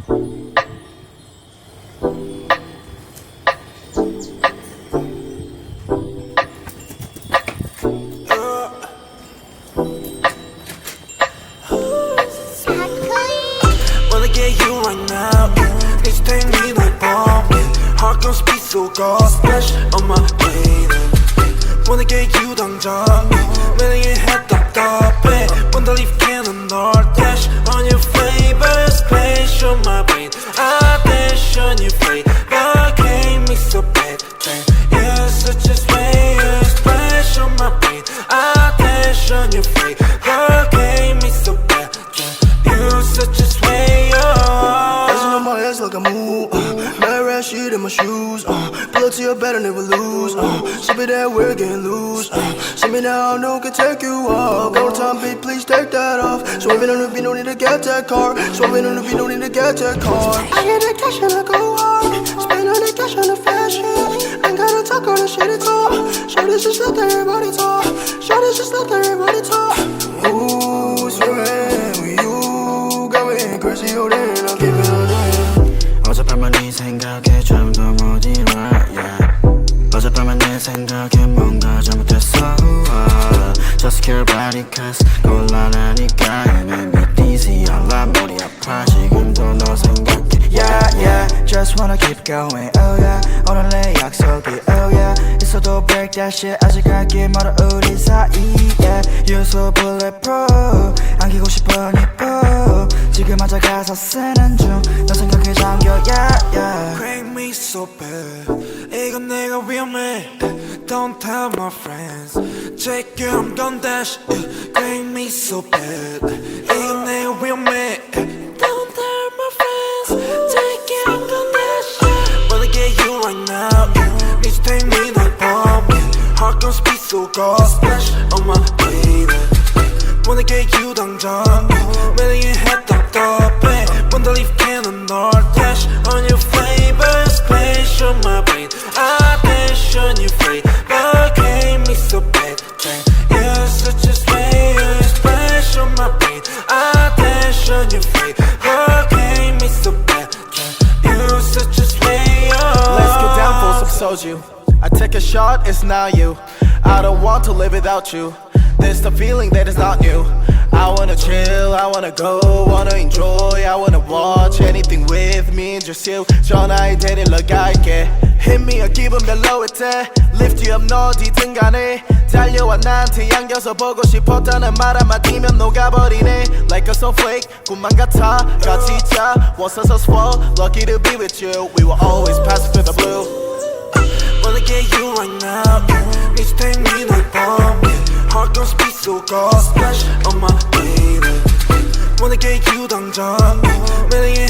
Wanna get you right now. Please take me like bomb. Heart gon' speed so God splash on my brain. Wanna get you 당장. 매일 head 답답해. Wanna leave cannon or dash on your flavor. Splash on my brain. I dash on your flavor. Game me so bad. You're such a slayer. Splash on my brain. I dash on your flavor. Game me so bad. You're such a slayer. Dancing on my ass like a move. Mad rat shit in my shoes. Pull up to your bed and never lose. Ship it that we're getting loose. See me now, no can take you off. Go time, beat, please take that off. Swerving on the beat, no need to get that car. Swerving on the beat, no need to get that car. I get that cash and I go hard. Spend all the cash on the fashion. Ain't gotta talk all the shit it's all. Shorty's just let everybody talk. Shorty's just let everybody talk. Ooh, swearing with you. Got me crazy, oh then I'll keep it on you. 어젯밤만 네 생각에 잠도 못 일어 yeah. 어젯밤만 내 생각에 뭔가 잘못했어 Just care about it cause 곤란하니까 You make me dizzy 알라 머리 아파 지금도 너 생각해 Yeah yeah Just wanna keep going oh yeah 오늘 내 약속이 oh yeah 있어도 break that shit 아직 갈 길 멀어 우리 사이에 You're so bulletproof 안기고 싶어 니뽀 지금 앉아 가사 쓰는 중 너 생각에 잠겨 yeah yeah Crank me so bad 이건 내가 위험해 Don't tell my friends Check it I'm gon' dash Crank me so bad 이건 내가 위험해 Don't tell my friends Check it I'm gon' dash Wanna get you right now Please take me like bomb Heart gon' speed so God splash on my baby Wanna get you 당장 매일 head 답답해 Wanna leave cannon or dash on your flavor Splash on my brain I dash on your flavor Game me so bad You're such a slayer Splash on my brain I dash on your flavor Game me so bad You're such a slayer Let's get down for some soju I take a shot, it's not you I don't want to live without you There's the feeling that is not new I wanna chill, I wanna go, wanna enjoy I wanna watch anything with me, just you 전화에 데리러 갈게 Hit me a 기분 별로일 때 Lift you up 너 어디든 간에 달려와 나한테 안겨서 보고 싶었다는 말 한마디면 녹아버리네 Like a snowflake, 꿈만 같아 같이 자 Was so swell, lucky to be with you We will always pass through the blue Wanna get you right now Please take me like bomb Heart gon' speed so God splash on my baby Wanna get you 당장 매일